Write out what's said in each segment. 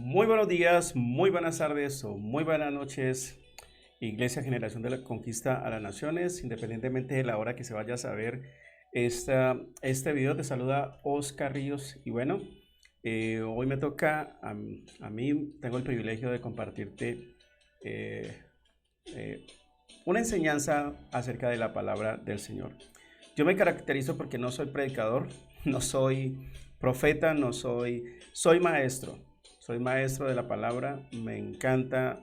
Muy buenos días, muy buenas tardes o muy buenas noches, Iglesia Generación de la Conquista a las Naciones, independientemente de la hora que se vaya a saber este video. Te saluda Oscar Ríos y bueno, hoy me toca a mí, tengo el privilegio de compartirte eh, eh, una enseñanza acerca de la palabra del Señor. Yo me caracterizo porque no soy predicador, no soy profeta, soy maestro. Soy maestro de la palabra, me encanta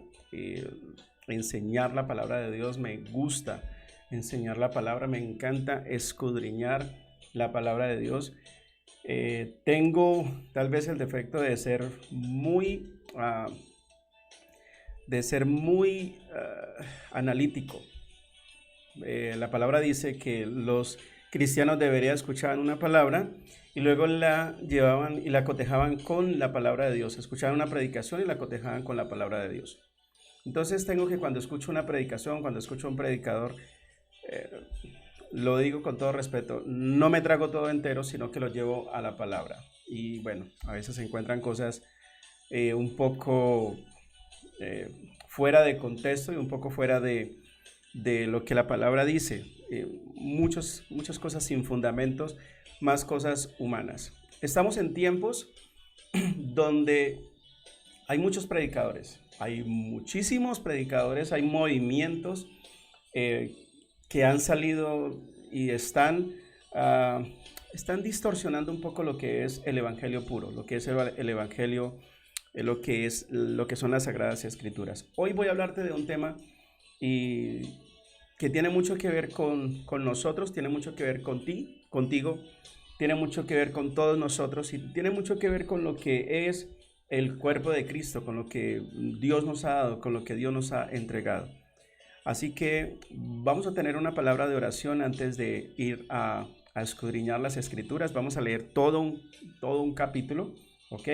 enseñar la palabra de Dios, me gusta enseñar la palabra, me encanta escudriñar la palabra de Dios. Tengo tal vez el defecto de ser muy analítico. La palabra dice que los cristianos deberían escuchar una palabra y luego la llevaban y la cotejaban con la palabra de Dios. Escuchaban una predicación y la cotejaban con la palabra de Dios. Entonces tengo que cuando escucho una predicación, cuando escucho a un predicador, eh, lo digo con todo respeto, no me trago todo entero, sino que lo llevo a la palabra. Y bueno, a veces se encuentran cosas un poco fuera de contexto y un poco fuera de lo que la palabra dice. Muchas cosas sin fundamentos, más cosas humanas. Estamos en tiempos donde hay muchos predicadores, hay muchísimos predicadores, hay movimientos que han salido y están distorsionando un poco lo que es el evangelio puro, lo que es el evangelio, lo que son las Sagradas Escrituras. Hoy voy a hablarte de un tema y que tiene mucho que ver con nosotros, tiene mucho que ver contigo, tiene mucho que ver con todos nosotros y tiene mucho que ver con lo que es el cuerpo de Cristo, con lo que Dios nos ha dado, con lo que Dios nos ha entregado. Así que vamos a tener una palabra de oración antes de ir a escudriñar las Escrituras. Vamos a leer todo un capítulo, ¿ok?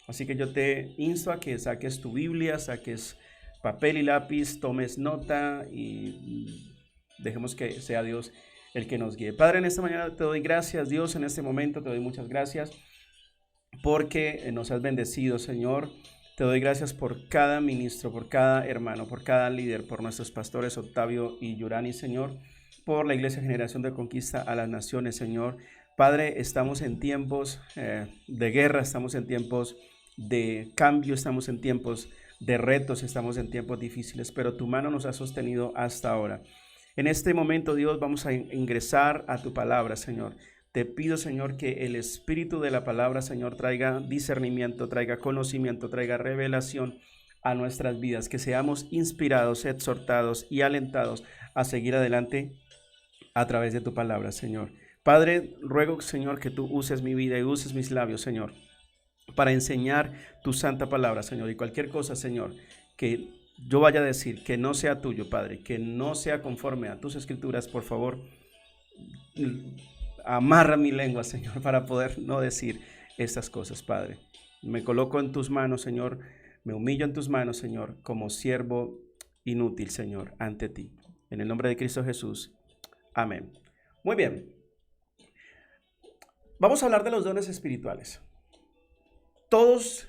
Así que yo te insto a que saques tu Biblia, saques papel y lápiz, tomes nota y dejemos que sea Dios el que nos guíe. Padre, en esta mañana te doy gracias, Dios, en este momento te doy muchas gracias porque nos has bendecido, Señor. Te doy gracias por cada ministro, por cada hermano, por cada líder, por nuestros pastores Octavio y Yurani, Señor, por la Iglesia Generación de Conquista a las Naciones, Señor. Padre, estamos en tiempos de guerra, estamos en tiempos de cambio, estamos en tiempos de retos, estamos en tiempos difíciles, pero tu mano nos ha sostenido hasta ahora. En este momento, Dios, vamos a ingresar a tu palabra, Señor. Te pido, Señor, que el espíritu de la palabra, Señor, traiga discernimiento, traiga conocimiento, traiga revelación a nuestras vidas, que seamos inspirados, exhortados y alentados a seguir adelante a través de tu palabra, Señor. Padre, ruego, Señor, que tú uses mi vida y uses mis labios, Señor, para enseñar tu santa palabra, Señor, y cualquier cosa, Señor, que yo vaya a decir que no sea tuyo, Padre, que no sea conforme a tus escrituras, por favor, amarra mi lengua, Señor, para poder no decir estas cosas, Padre. Me coloco en tus manos, Señor, me humillo en tus manos, Señor, como siervo inútil, Señor, ante ti. En el nombre de Cristo Jesús, amén. Muy bien, vamos a hablar de los dones espirituales. Todos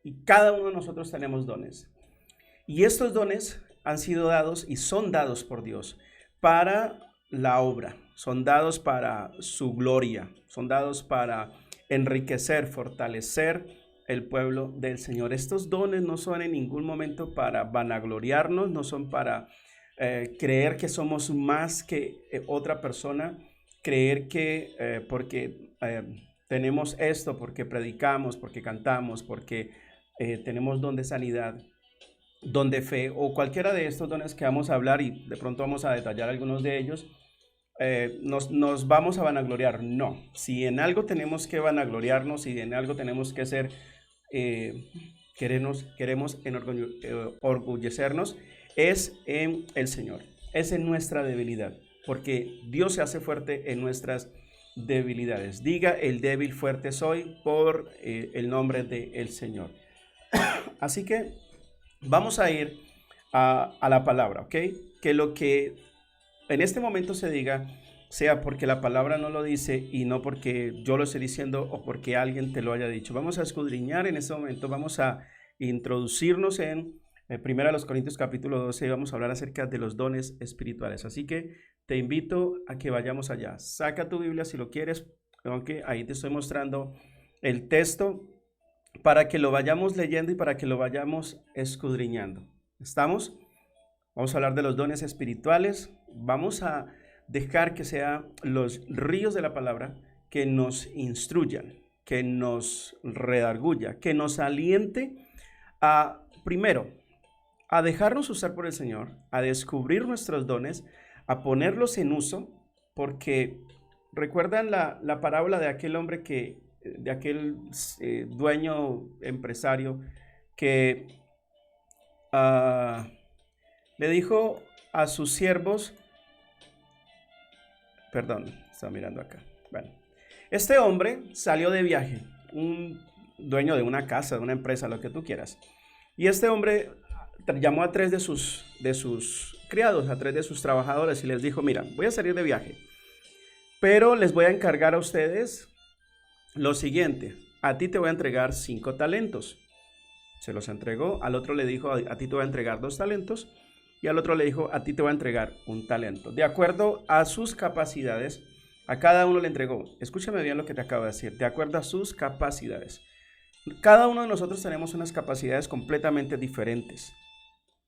y cada uno de nosotros tenemos dones. Y estos dones han sido dados y son dados por Dios para la obra, son dados para su gloria, son dados para enriquecer, fortalecer el pueblo del Señor. Estos dones no son en ningún momento para vanagloriarnos, no son para creer que somos más que otra persona, creer que porque tenemos esto, porque predicamos, porque cantamos, porque tenemos don de sanidad, don de fe o cualquiera de estos dones que vamos a hablar y de pronto vamos a detallar algunos de ellos, nos vamos a vanagloriar. No, si en algo tenemos que vanagloriarnos, si en algo tenemos que ser, queremos orgullecernos, es en el Señor, es en nuestra debilidad, porque Dios se hace fuerte en nuestras debilidades. Diga: el débil fuerte soy por el nombre del Señor. Así que vamos a ir a la palabra, ¿ok? Que lo que en este momento se diga sea porque la palabra no lo dice y no porque yo lo estoy diciendo o porque alguien te lo haya dicho. Vamos a escudriñar en este momento, vamos a introducirnos en 1 Corintios capítulo 12 y vamos a hablar acerca de los dones espirituales. Así que te invito a que vayamos allá. Saca tu Biblia si lo quieres, aunque ahí te estoy mostrando el texto para que lo vayamos leyendo y para que lo vayamos escudriñando. ¿Estamos? Vamos a hablar de los dones espirituales. Vamos a dejar que sean los ríos de la palabra que nos instruyan, que nos redarguya, que nos aliente a, primero, a dejarnos usar por el Señor, a descubrir nuestros dones, a ponerlos en uso, porque recuerdan la parábola de aquel hombre de aquel dueño empresario que le dijo a sus siervos, perdón, estaba mirando acá. Bueno, este hombre salió de viaje, un dueño de una casa, de una empresa, lo que tú quieras. Y este hombre llamó a 3 de sus criados, a 3 de sus trabajadores y les dijo, mira, voy a salir de viaje, pero les voy a encargar a ustedes lo siguiente, a ti te voy a entregar 5 talentos. Se los entregó, al otro le dijo, a ti te voy a entregar 2 talentos, y al otro le dijo, a ti te voy a entregar 1 talento. De acuerdo a sus capacidades, a cada uno le entregó, escúchame bien lo que te acabo de decir, de acuerdo a sus capacidades. Cada uno de nosotros tenemos unas capacidades completamente diferentes.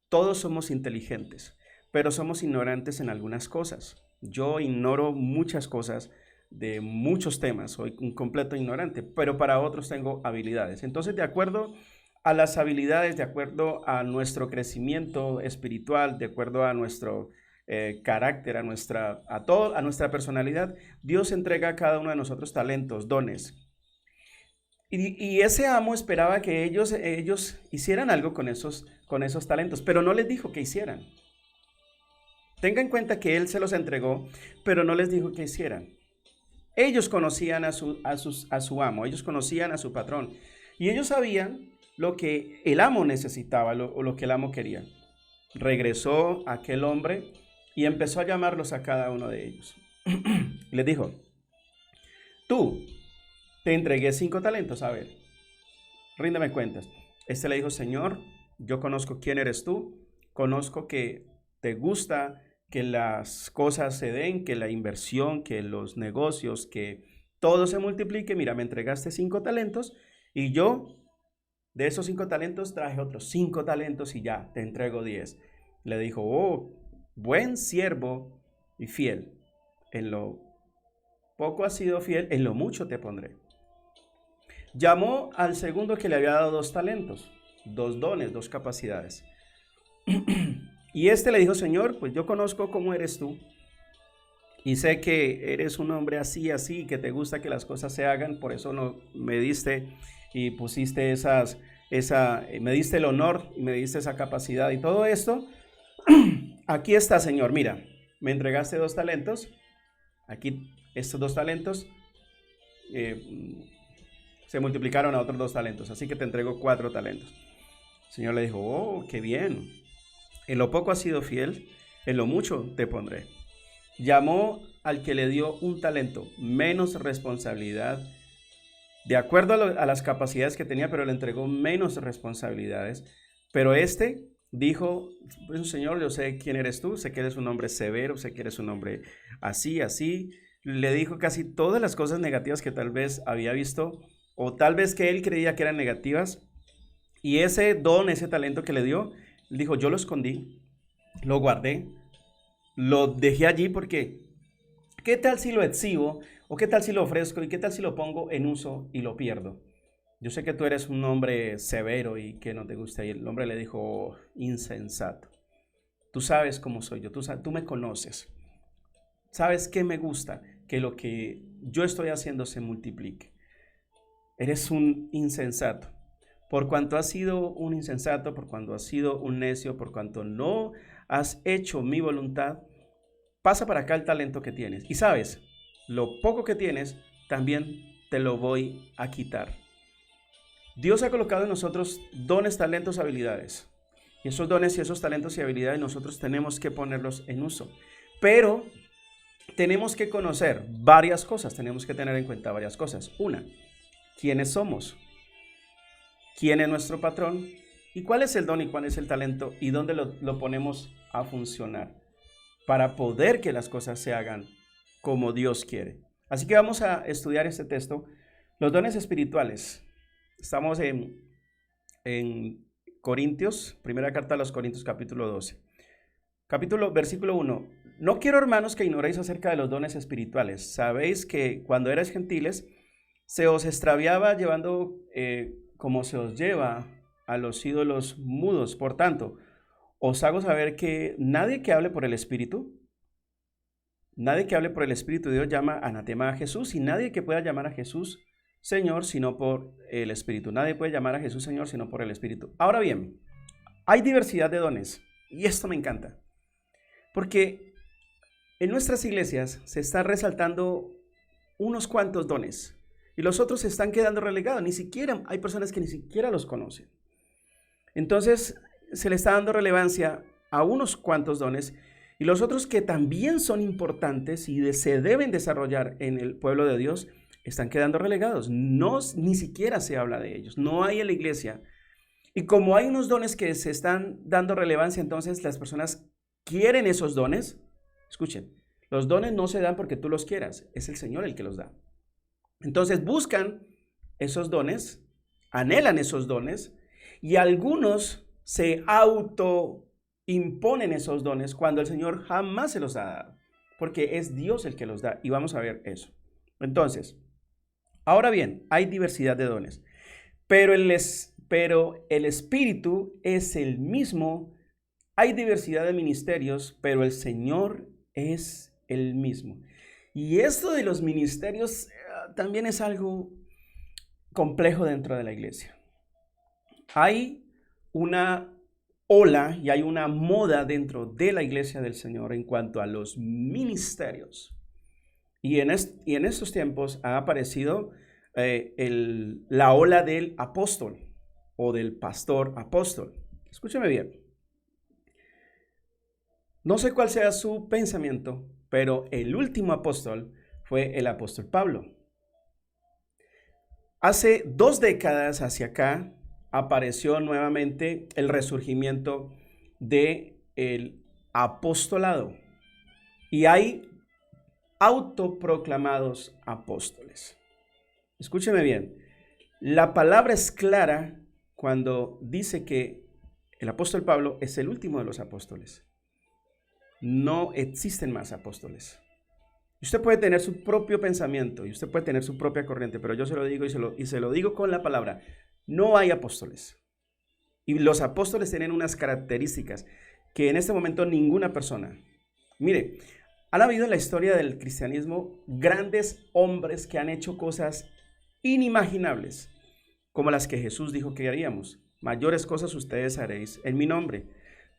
Todos somos inteligentes, pero somos ignorantes en algunas cosas. Yo ignoro muchas cosas de muchos temas, soy un completo ignorante, pero para otros tengo habilidades. Entonces, de acuerdo a las habilidades, de acuerdo a nuestro crecimiento espiritual, de acuerdo a nuestro carácter, a nuestra personalidad, Dios entrega a cada uno de nosotros talentos, dones. Y ese amo esperaba que ellos hicieran algo con esos talentos, pero no les dijo que hicieran. Tenga en cuenta que él se los entregó, pero no les dijo que hicieran. Ellos conocían a su amo, ellos conocían a su patrón, y ellos sabían lo que el amo necesitaba, o lo que el amo quería. Regresó aquel hombre y empezó a llamarlos a cada uno de ellos. Les dijo, tú, te entregué 5 talentos, a ver, ríndeme cuentas. Este le dijo, Señor, yo conozco quién eres tú, conozco que te gusta que las cosas se den, que la inversión, que los negocios, que todo se multiplique. Mira, me entregaste 5 talentos y yo de esos 5 talentos traje otros 5 talentos y ya, te entrego 10. Le dijo, oh, buen siervo y fiel. En lo poco has sido fiel, en lo mucho te pondré. Llamó al segundo que le había dado 2 talentos, 2 dones, 2 capacidades. Y este le dijo, Señor, pues yo conozco cómo eres tú y sé que eres un hombre así, así, que te gusta que las cosas se hagan, por eso no me diste y pusiste me diste el honor y me diste esa capacidad y todo esto. Aquí está, Señor, mira, me entregaste 2 talentos, aquí estos 2 talentos se multiplicaron a otros 2 talentos, así que te entrego 4 talentos. El Señor le dijo, oh, qué bien, en lo poco has sido fiel, en lo mucho te pondré. Llamó al que le dio 1 talento, menos responsabilidad, de acuerdo a las capacidades que tenía, pero le entregó menos responsabilidades. Pero este dijo, pues, Señor, yo sé quién eres tú, sé que eres un hombre severo, sé que eres un hombre así, así. Le dijo casi todas las cosas negativas que tal vez había visto, o tal vez que él creía que eran negativas. Y ese don, ese talento que le dio, dijo, yo lo escondí, lo guardé, lo dejé allí porque, ¿qué tal si lo exhibo? ¿O qué tal si lo ofrezco? ¿Y qué tal si lo pongo en uso y lo pierdo? Yo sé que tú eres un hombre severo y que no te gusta. Y el hombre le dijo, oh, insensato. Tú sabes cómo soy yo, tú me conoces. ¿Sabes qué me gusta? Que lo que yo estoy haciendo se multiplique. Eres un insensato. Por cuanto has sido un insensato, por cuanto has sido un necio, por cuanto no has hecho mi voluntad, pasa para acá el talento que tienes. Y sabes, lo poco que tienes, también te lo voy a quitar. Dios ha colocado en nosotros dones, talentos, habilidades. Y esos dones y esos talentos y habilidades nosotros tenemos que ponerlos en uso. Pero tenemos que conocer varias cosas, tenemos que tener en cuenta varias cosas. Una, ¿quiénes somos? ¿Quién es nuestro patrón? ¿Y cuál es el don y cuál es el talento? ¿Y dónde lo ponemos a funcionar? Para poder que las cosas se hagan como Dios quiere. Así que vamos a estudiar este texto. Los dones espirituales. Estamos en Corintios, primera carta a los Corintios, capítulo 12. Versículo 1. No quiero, hermanos, que ignoréis acerca de los dones espirituales. Sabéis que cuando erais gentiles, se os extraviaba llevando como se os lleva a los ídolos mudos. Por tanto, os hago saber que nadie que hable por el Espíritu de Dios llama anatema a Jesús, y nadie que pueda llamar a Jesús Señor sino por el Espíritu. Nadie puede llamar a Jesús Señor sino por el Espíritu. Ahora bien, hay diversidad de dones, y esto me encanta, porque en nuestras iglesias se están resaltando unos cuantos dones, y los otros se están quedando relegados. Hay personas que ni siquiera los conocen. Entonces se le está dando relevancia a unos cuantos dones, y los otros que también son importantes y se deben desarrollar en el pueblo de Dios están quedando relegados. Ni siquiera se habla de ellos. No hay en la iglesia. Y como hay unos dones que se están dando relevancia, entonces las personas quieren esos dones. Escuchen, los dones no se dan porque tú los quieras, es el Señor el que los da. Entonces buscan esos dones, anhelan esos dones, y algunos se autoimponen esos dones cuando el Señor jamás se los ha dado, porque es Dios el que los da, y vamos a ver eso. Entonces, ahora bien, hay diversidad de dones, pero el Espíritu es el mismo. Hay diversidad de ministerios, pero el Señor es el mismo. Y esto de los ministerios también es algo complejo dentro de la iglesia. Hay una ola y hay una moda dentro de la iglesia del Señor en cuanto a los ministerios. Y en estos tiempos ha aparecido la ola del apóstol o del pastor apóstol. Escúcheme bien. No sé cuál sea su pensamiento, pero el último apóstol fue el apóstol Pablo. Hace 2 décadas hacia acá apareció nuevamente el resurgimiento del apostolado. Y hay autoproclamados apóstoles. Escúcheme bien. La palabra es clara cuando dice que el apóstol Pablo es el último de los apóstoles. No existen más apóstoles. Usted puede tener su propio pensamiento y usted puede tener su propia corriente, pero yo se lo digo y se lo digo con la palabra. No hay apóstoles. Y los apóstoles tienen unas características que en este momento ninguna persona. Mire, han habido en la historia del cristianismo grandes hombres que han hecho cosas inimaginables, como las que Jesús dijo que haríamos. Mayores cosas ustedes haréis en mi nombre.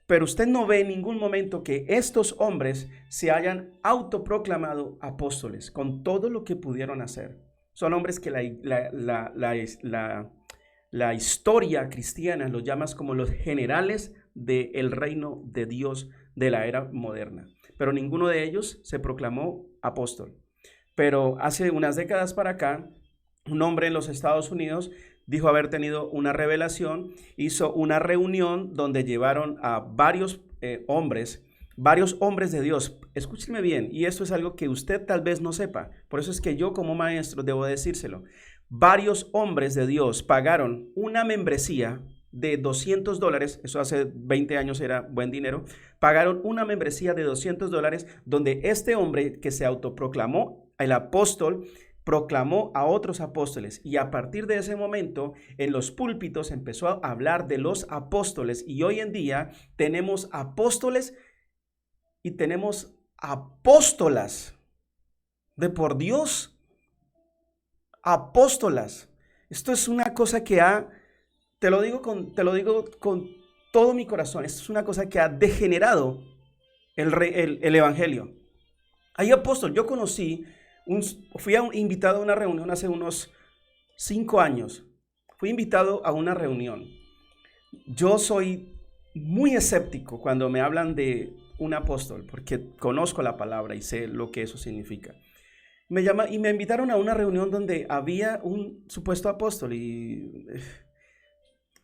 Pero usted no ve en ningún momento que estos hombres se hayan autoproclamado apóstoles con todo lo que pudieron hacer. Son hombres que la historia cristiana los llama como los generales del reino de Dios de la era moderna. Pero ninguno de ellos se proclamó apóstol. Pero hace unas décadas para acá, un hombre en los Estados Unidos dijo haber tenido una revelación, hizo una reunión donde llevaron a varios hombres de Dios. Escúcheme bien, y esto es algo que usted tal vez no sepa, por eso es que yo como maestro debo decírselo. Varios hombres de Dios pagaron una membresía de $200, eso hace 20 años era buen dinero, pagaron una membresía de $200 donde este hombre que se autoproclamó el apóstol, proclamó a otros apóstoles, y a partir de ese momento en los púlpitos empezó a hablar de los apóstoles, y hoy en día tenemos apóstoles y tenemos apóstolas de por Dios, apóstolas. Esto es una cosa que te lo digo con todo mi corazón, esto es una cosa que ha degenerado el evangelio. Hay apóstoles, yo conocí fui invitado a una reunión hace unos 5 años. Fui invitado a una reunión. Yo soy muy escéptico cuando me hablan de un apóstol, porque conozco la palabra y sé lo que eso significa. Me invitaron a una reunión donde había un supuesto apóstol y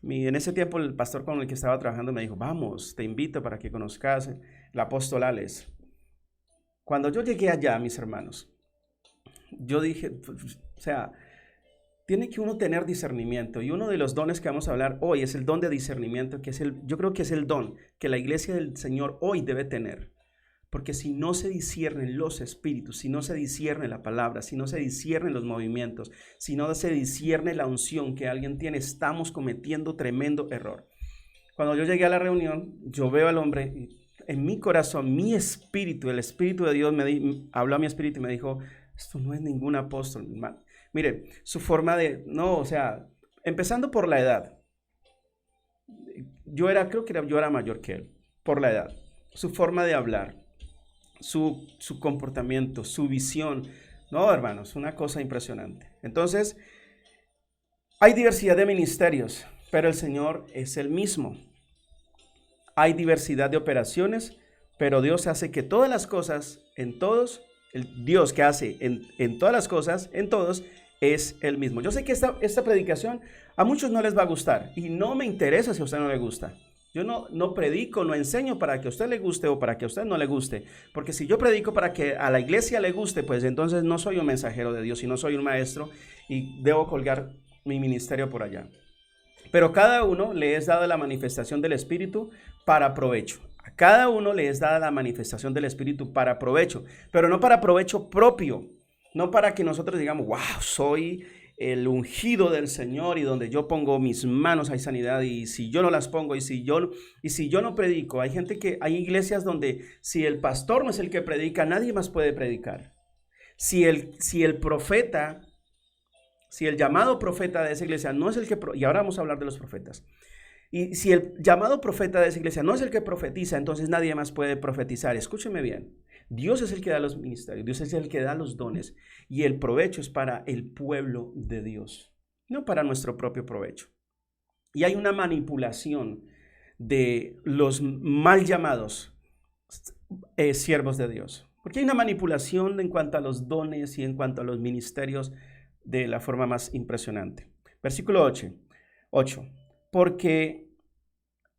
En ese tiempo el pastor con el que estaba trabajando me dijo, vamos, te invito para que conozcas el apóstol Alex. Cuando yo llegué allá, mis hermanos, yo dije, o sea, tiene que uno tener discernimiento, y uno de los dones que vamos a hablar hoy es el don de discernimiento, que es yo creo que es el don que la iglesia del Señor hoy debe tener. Porque si no se disciernen los espíritus, si no se discierne la palabra, si no se disciernen los movimientos, si no se discierne la unción que alguien tiene, estamos cometiendo tremendo error. Cuando yo llegué a la reunión, yo veo al hombre, en mi corazón, mi espíritu, el espíritu de Dios habló a mi espíritu y me dijo, esto no es ningún apóstol, hermano. Mire, su forma de, no, o sea, empezando por la edad. Yo era mayor que él, por la edad. Su forma de hablar. Su comportamiento, su visión. No, hermanos, una cosa impresionante. Entonces, hay diversidad de ministerios, pero el Señor es el mismo. Hay diversidad de operaciones, pero Dios hace que todas las cosas, en todos, el Dios que hace en todas las cosas, en todos, es el mismo. Yo sé que esta predicación a muchos no les va a gustar, y no me interesa si a usted no le gusta. Yo no predico, no enseño para que a usted le guste o para que a usted no le guste. Porque si yo predico para que a la iglesia le guste, pues entonces no soy un mensajero de Dios y no soy un maestro y debo colgar mi ministerio por allá. Pero cada uno le es dada la manifestación del Espíritu para provecho. A cada uno le es dada la manifestación del Espíritu para provecho, pero no para provecho propio. No para que nosotros digamos, wow, soy el ungido del Señor y donde yo pongo mis manos hay sanidad, y si yo no las pongo y si yo no predico, hay iglesias donde si el pastor no es el que predica, nadie más puede predicar. Si el profeta, si el llamado profeta de esa iglesia no es el que, y ahora vamos a hablar de los profetas, y si el llamado profeta de esa iglesia no es el que profetiza, entonces nadie más puede profetizar. Escúcheme bien. Dios es el que da los ministerios, Dios es el que da los dones, y el provecho es para el pueblo de Dios, no para nuestro propio provecho. Y hay una manipulación de los mal llamados siervos de Dios, porque hay una manipulación en cuanto a los dones y en cuanto a los ministerios de la forma más impresionante. Versículo 8. Porque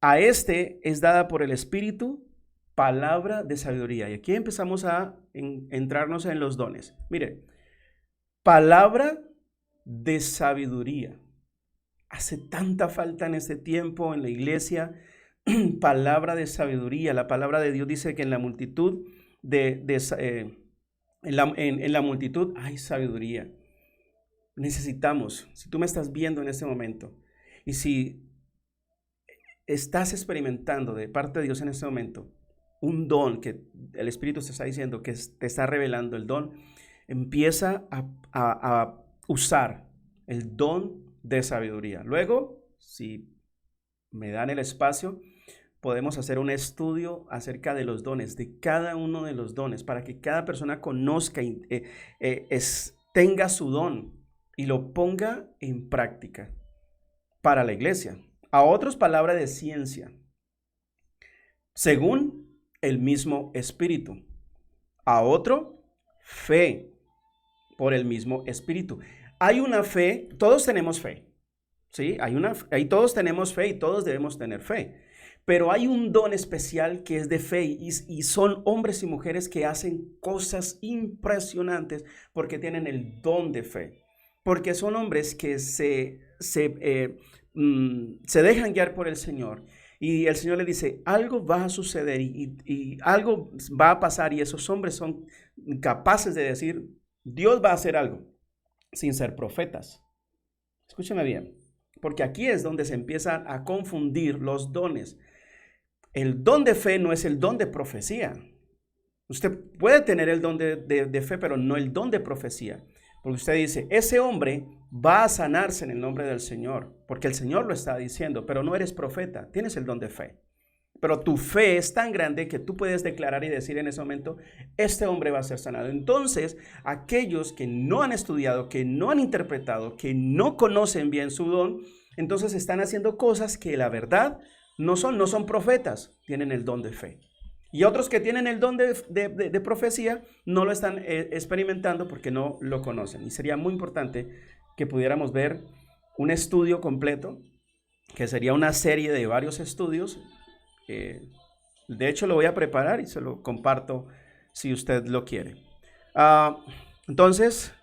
a este es dada por el Espíritu palabra de sabiduría. Y aquí empezamos a entrarnos en los dones. Mire, palabra de sabiduría. Hace tanta falta en este tiempo en la iglesia, palabra de sabiduría. La palabra de Dios dice que en la multitud en la multitud hay sabiduría. Necesitamos, si tú me estás viendo en este momento y si estás experimentando de parte de Dios en este momento un don que el Espíritu te está diciendo, que te está revelando el don, empieza a usar el don de sabiduría. Luego, si me dan el espacio, podemos hacer un estudio acerca de los dones, de cada uno de los dones, para que cada persona conozca y tenga su don y lo ponga en práctica para la iglesia. A otros, palabra de ciencia, según el mismo Espíritu. A otro, fe, por el mismo Espíritu. Hay una fe, todos tenemos fe, ¿sí? Todos tenemos fe y todos debemos tener fe. Pero hay un don especial que es de fe, y son hombres y mujeres que hacen cosas impresionantes porque tienen el don de fe. Porque son hombres que se dejan guiar por el Señor. Y el Señor le dice, algo va a suceder y algo va a pasar, y esos hombres son capaces de decir, Dios va a hacer algo, sin ser profetas. Escúcheme bien, porque aquí es donde se empiezan a confundir los dones. El don de fe no es el don de profecía. Usted puede tener el don de fe, pero no el don de profecía. Porque usted dice, ese hombre va a sanarse en el nombre del Señor, porque el Señor lo está diciendo, pero no eres profeta, tienes el don de fe. Pero tu fe es tan grande que tú puedes declarar y decir en ese momento, este hombre va a ser sanado. Entonces, aquellos que no han estudiado, que no han interpretado, que no conocen bien su don, entonces están haciendo cosas que la verdad no son profetas, tienen el don de fe. Y otros que tienen el don de profecía no lo están experimentando porque no lo conocen. Y sería muy importante que pudiéramos ver un estudio completo que sería una serie de varios estudios. De hecho, lo voy a preparar y se lo comparto si usted lo quiere. Entonces,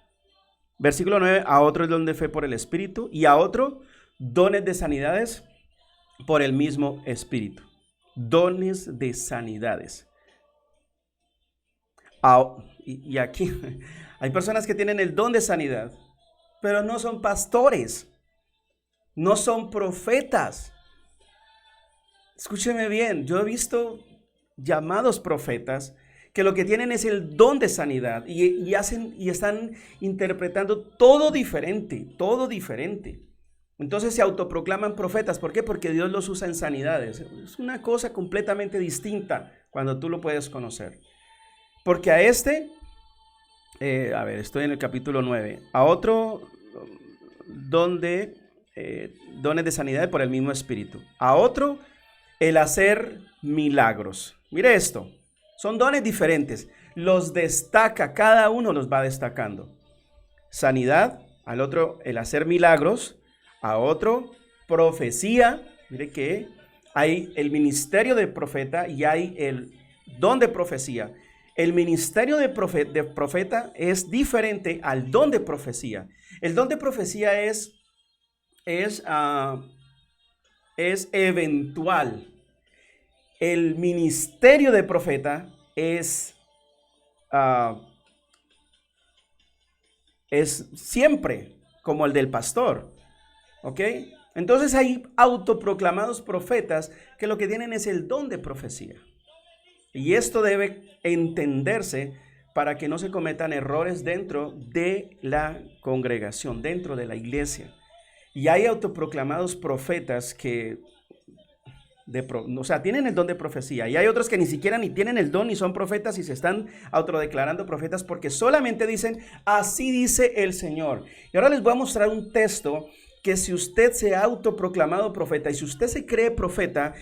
versículo 9, a otro es don de fe por el Espíritu y a otro dones de sanidades por el mismo Espíritu. Dones de sanidades. Y aquí hay personas que tienen el don de sanidad, pero no son pastores, no son profetas. Escúcheme bien, yo he visto llamados profetas que lo que tienen es el don de sanidad y están interpretando todo diferente, todo diferente. Entonces se autoproclaman profetas. ¿Por qué? Porque Dios los usa en sanidades. Es una cosa completamente distinta cuando tú lo puedes conocer. Porque a este, estoy en el capítulo 9, a otro dones de sanidad por el mismo Espíritu, a otro el hacer milagros. Mire esto, son dones diferentes, los destaca, cada uno los va destacando. Sanidad, al otro el hacer milagros, a otro profecía. Mire que hay el ministerio de profeta y hay el don de profecía. El ministerio de profeta es diferente al don de profecía. El don de profecía es eventual. El ministerio de profeta es siempre como el del pastor. ¿Ok? Entonces hay autoproclamados profetas que lo que tienen es el don de profecía. Y esto debe entenderse para que no se cometan errores dentro de la congregación, dentro de la iglesia. Y hay autoproclamados profetas que tienen el don de profecía. Y hay otros que ni siquiera ni tienen el don ni son profetas y se están autodeclarando profetas porque solamente dicen, así dice el Señor. Y ahora les voy a mostrar un texto que si usted se ha autoproclamado profeta y si usted se cree profeta,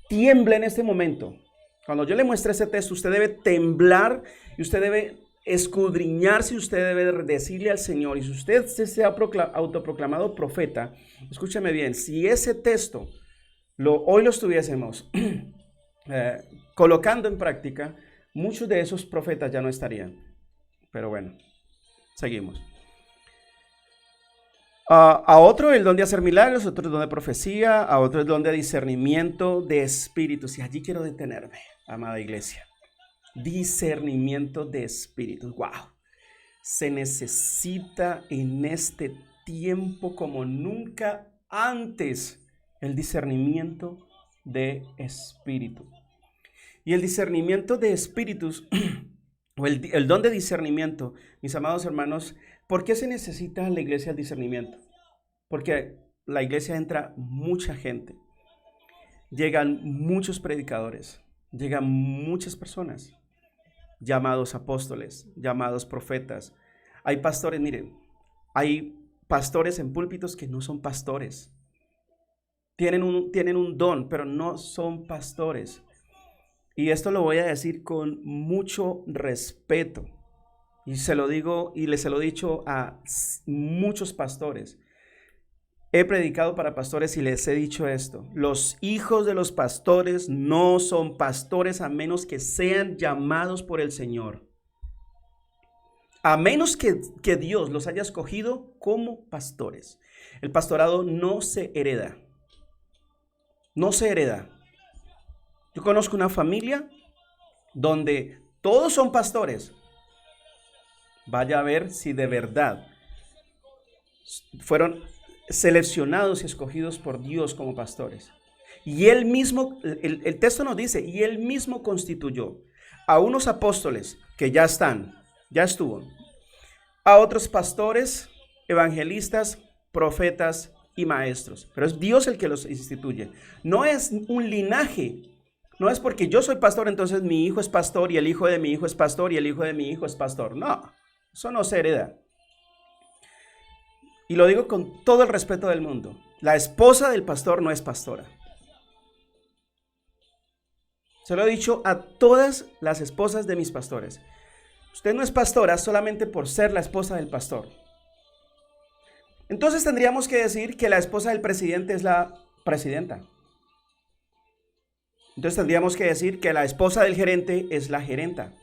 tiembla en este momento. Cuando yo le muestre ese texto, usted debe temblar y usted debe escudriñarse y usted debe decirle al Señor. Y si usted se ha autoproclamado profeta, escúcheme bien, si ese texto hoy lo estuviésemos colocando en práctica, muchos de esos profetas ya no estarían. Pero bueno, seguimos. A otro el don de hacer milagros, a otro el don de profecía, a otro el don de discernimiento de espíritus. Y allí quiero detenerme, amada iglesia. Discernimiento de espíritus. ¡Wow! Se necesita en este tiempo como nunca antes el discernimiento de espíritu. Y el discernimiento de espíritus, o el don de discernimiento, mis amados hermanos, ¿por qué se necesita en la iglesia el discernimiento? Porque la iglesia entra mucha gente, llegan muchos predicadores, llegan muchas personas, llamados apóstoles, llamados profetas. Hay pastores, miren, hay pastores en púlpitos que no son pastores. Tienen un don, pero no son pastores. Y esto lo voy a decir con mucho respeto. Y se lo digo y se lo he dicho a muchos pastores. He predicado para pastores y les he dicho esto. Los hijos de los pastores no son pastores a menos que sean llamados por el Señor. A menos que Dios los haya escogido como pastores. El pastorado no se hereda. No se hereda. Yo conozco una familia donde todos son pastores. Vaya a ver si de verdad fueron seleccionados y escogidos por Dios como pastores. Y él mismo, el texto nos dice, y él mismo constituyó a unos apóstoles que ya estuvo, a otros pastores, evangelistas, profetas y maestros. Pero es Dios el que los instituye. No es un linaje. No es porque yo soy pastor, entonces mi hijo es pastor y el hijo de mi hijo es pastor y el hijo de mi hijo es pastor. No, eso no se hereda. Y lo digo con todo el respeto del mundo. La esposa del pastor no es pastora. Se lo he dicho a todas las esposas de mis pastores. Usted no es pastora solamente por ser la esposa del pastor. Entonces tendríamos que decir que la esposa del presidente es la presidenta. Entonces tendríamos que decir que la esposa del gerente es la gerenta.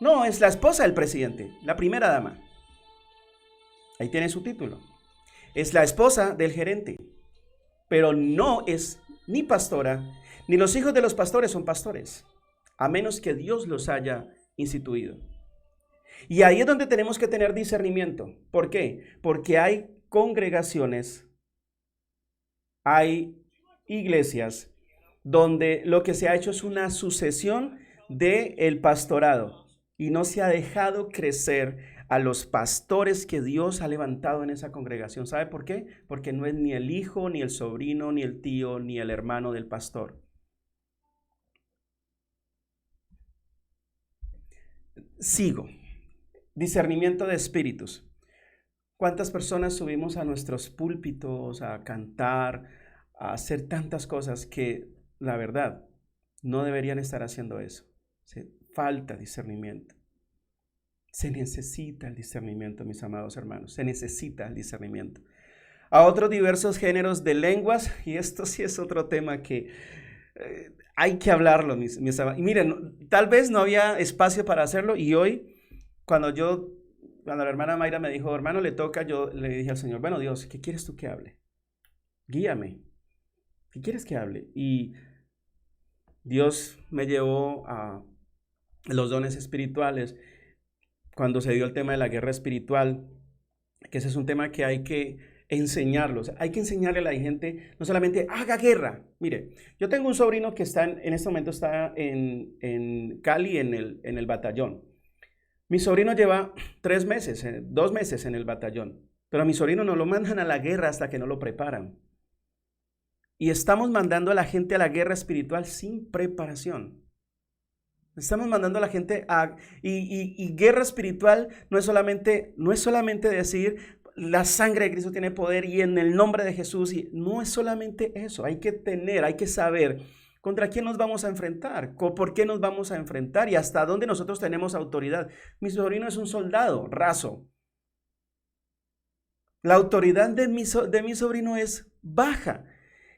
No, es la esposa del presidente, la primera dama. Ahí tiene su título. Es la esposa del gerente, pero no es ni pastora, ni los hijos de los pastores son pastores, a menos que Dios los haya instituido. Y ahí es donde tenemos que tener discernimiento. ¿Por qué? Porque hay congregaciones, hay iglesias donde lo que se ha hecho es una sucesión del pastorado y no se ha dejado crecer a los pastores que Dios ha levantado en esa congregación. ¿Sabe por qué? Porque no es ni el hijo, ni el sobrino, ni el tío, ni el hermano del pastor. Sigo. Discernimiento de espíritus. ¿Cuántas personas subimos a nuestros púlpitos a cantar, a hacer tantas cosas que la verdad no deberían estar haciendo eso? Falta discernimiento. Se necesita el discernimiento, mis amados hermanos. Se necesita el discernimiento. A otros diversos géneros de lenguas, y esto sí es otro tema que hay que hablarlo, mis amados. Y miren, tal vez no había espacio para hacerlo, y hoy, cuando la hermana Mayra me dijo, hermano, le toca, yo le dije al Señor, bueno, Dios, ¿qué quieres tú que hable? Guíame. ¿Qué quieres que hable? Y Dios me llevó a los dones espirituales cuando se dio el tema de la guerra espiritual, que ese es un tema que hay que enseñarlo. O sea, hay que enseñarle a la gente, no solamente haga guerra. Mire, yo tengo un sobrino que está en este momento está en Cali, en el batallón. Mi sobrino lleva 2 meses en el batallón, pero a mi sobrino no lo mandan a la guerra hasta que no lo preparan. Y estamos mandando a la gente a la guerra espiritual sin preparación. Estamos mandando a la gente y guerra espiritual no es solamente decir la sangre de Cristo tiene poder y en el nombre de Jesús. Y no es solamente eso, hay que saber contra quién nos vamos a enfrentar, por qué nos vamos a enfrentar y hasta dónde nosotros tenemos autoridad. Mi sobrino es un soldado raso. La autoridad de mi sobrino es baja.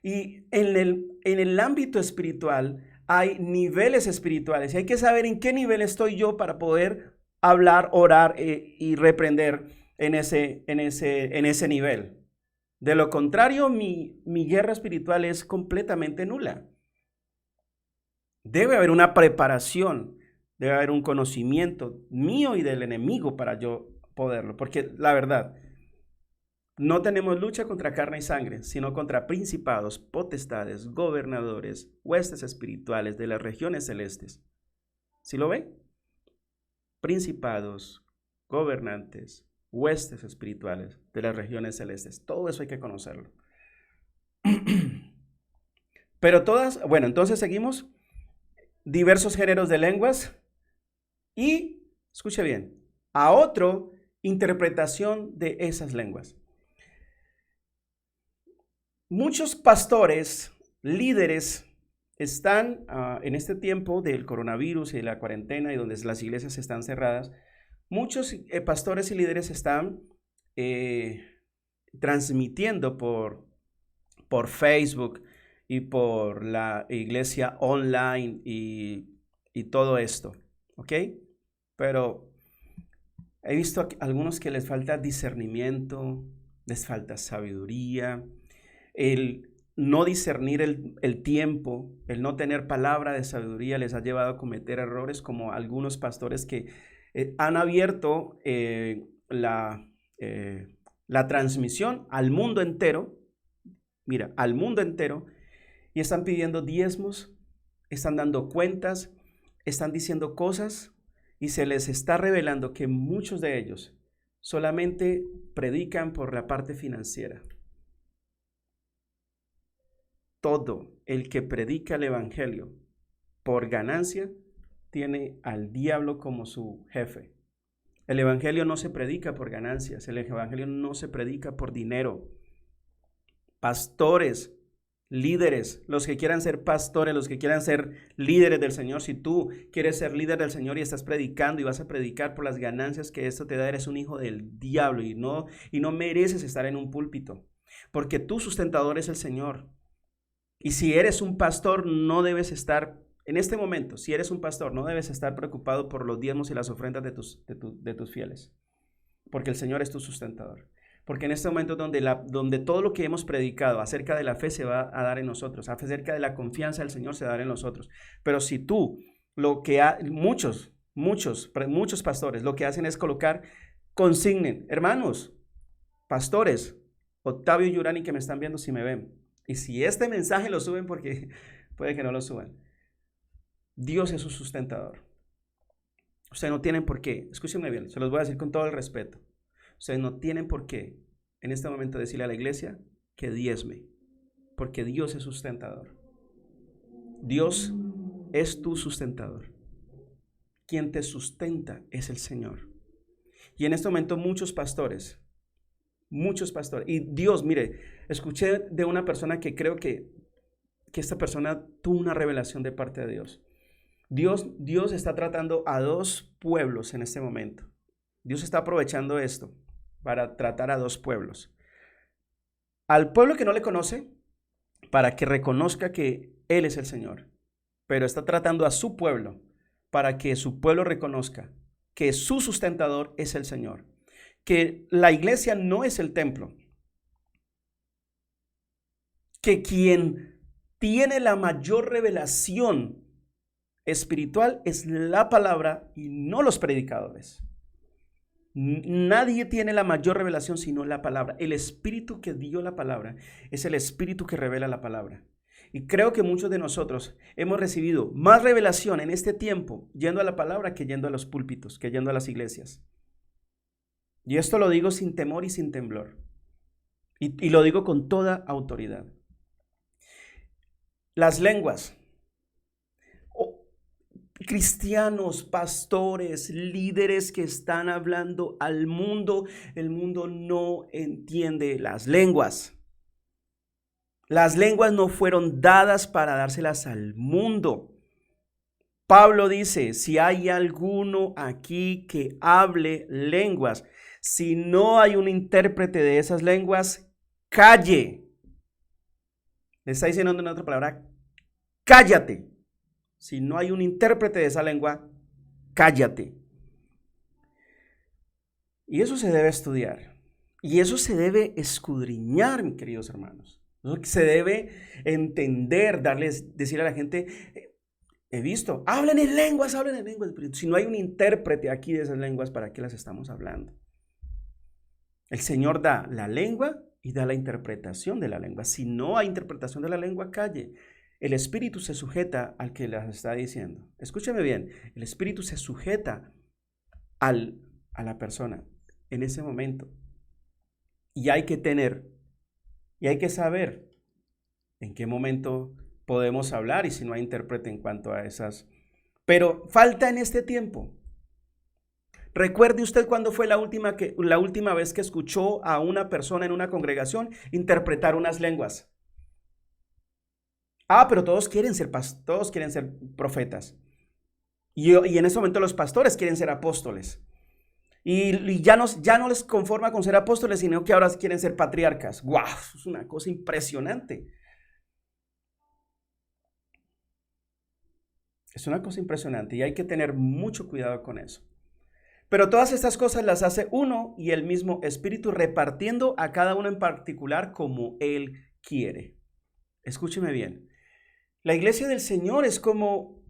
Y en el ámbito espiritual hay niveles espirituales y hay que saber en qué nivel estoy yo para poder hablar, orar y reprender en ese nivel. De lo contrario, mi guerra espiritual es completamente nula. Debe haber una preparación, debe haber un conocimiento mío y del enemigo para yo poderlo, porque la verdad, no tenemos lucha contra carne y sangre, sino contra principados, potestades, gobernadores, huestes espirituales de las regiones celestes. ¿Sí lo ve? Principados, gobernantes, huestes espirituales de las regiones celestes. Todo eso hay que conocerlo. Pero bueno, entonces seguimos. Diversos géneros de lenguas y, escuche bien, a otro, interpretación de esas lenguas. Muchos pastores, líderes, están en este tiempo del coronavirus y de la cuarentena y donde las iglesias están cerradas, muchos pastores y líderes están transmitiendo por Facebook y por la iglesia online y todo esto, ¿ok? Pero he visto algunos que les falta discernimiento, les falta sabiduría, el no discernir el tiempo, el no tener palabra de sabiduría les ha llevado a cometer errores como algunos pastores que han abierto la transmisión al mundo entero, mira, al mundo entero, y están pidiendo diezmos, están dando cuentas, están diciendo cosas y se les está revelando que muchos de ellos solamente predican por la parte financiera. Todo el que predica el evangelio por ganancia tiene al diablo como su jefe. El evangelio no se predica por ganancias, el evangelio no se predica por dinero. Pastores, líderes, los que quieran ser pastores, los que quieran ser líderes del Señor, si tú quieres ser líder del Señor y estás predicando y vas a predicar por las ganancias que esto te da, eres un hijo del diablo y no mereces estar en un púlpito. porque tu sustentador es el Señor. Y si eres un pastor, no debes estar, en este momento, si eres un pastor, no debes estar preocupado por los diezmos y las ofrendas de tus fieles, porque el Señor es tu sustentador. Porque en este momento donde todo lo que hemos predicado acerca de la fe se va a dar en nosotros, acerca de la confianza del Señor se va a dar en nosotros. Pero si tú, muchos pastores lo que hacen es consignen, hermanos, pastores, Octavio y Yurani que me están viendo si me ven, y si este mensaje lo suben, porque puede que no lo suban, Dios es su sustentador. Ustedes no tienen por qué, escúchenme bien, se los voy a decir con todo el respeto. Ustedes no tienen por qué en este momento decirle a la iglesia que diezme, porque Dios es sustentador. Dios es tu sustentador. Quien te sustenta es el Señor. Y en este momento muchos pastores, y Dios, mire, escuché de una persona que creo que esta persona tuvo una revelación de parte de Dios. Dios está tratando a dos pueblos en este momento. Dios está aprovechando esto para tratar a dos pueblos. Al pueblo que no le conoce, para que reconozca que Él es el Señor. Pero está tratando a su pueblo para que su pueblo reconozca que su sustentador es el Señor. Que la iglesia no es el templo. Que quien tiene la mayor revelación espiritual es la palabra y no los predicadores. Nadie tiene la mayor revelación sino la palabra. El espíritu que dio la palabra es el espíritu que revela la palabra. Y creo que muchos de nosotros hemos recibido más revelación en este tiempo yendo a la palabra que yendo a los púlpitos, que yendo a las iglesias. Y esto lo digo sin temor y sin temblor. Y lo digo con toda autoridad. Las lenguas. Cristianos, pastores, líderes que están hablando al mundo, el mundo no entiende las lenguas. Las lenguas no fueron dadas para dárselas al mundo. Pablo dice, si hay alguno aquí que hable lenguas, si no hay un intérprete de esas lenguas, calle. Le está diciendo en otra palabra, cállate. Si no hay un intérprete de esa lengua, cállate. Y eso se debe estudiar. Y eso se debe escudriñar, mis queridos hermanos. Se debe entender, decirle a la gente, he visto, hablen en lenguas. Pero si no hay un intérprete aquí de esas lenguas, ¿para qué las estamos hablando? El Señor da la lengua y da la interpretación de la lengua. Si no hay interpretación de la lengua, calle. El espíritu se sujeta al que las está diciendo. Escúcheme bien, el espíritu se sujeta a la persona en ese momento. Y hay que saber en qué momento podemos hablar y si no hay intérprete en cuanto a esas. Pero falta en este tiempo. ¿Recuerde usted cuándo fue la última vez que escuchó a una persona en una congregación interpretar unas lenguas? Pero todos quieren ser profetas. Y en ese momento los pastores quieren ser apóstoles. Y ya no les conforma con ser apóstoles, sino que ahora quieren ser patriarcas. ¡Guau! Es una cosa impresionante. Es una cosa impresionante y hay que tener mucho cuidado con eso. Pero todas estas cosas las hace uno y el mismo espíritu, repartiendo a cada uno en particular como Él quiere. Escúcheme bien. La iglesia del Señor es como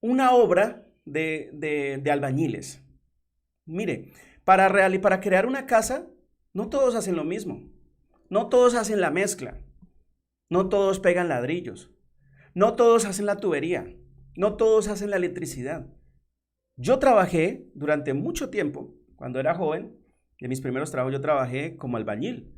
una obra de albañiles. Mire, para crear una casa, no todos hacen lo mismo. No todos hacen la mezcla. No todos pegan ladrillos. No todos hacen la tubería. No todos hacen la electricidad. Yo trabajé durante mucho tiempo, cuando era joven, de mis primeros trabajos yo trabajé como albañil.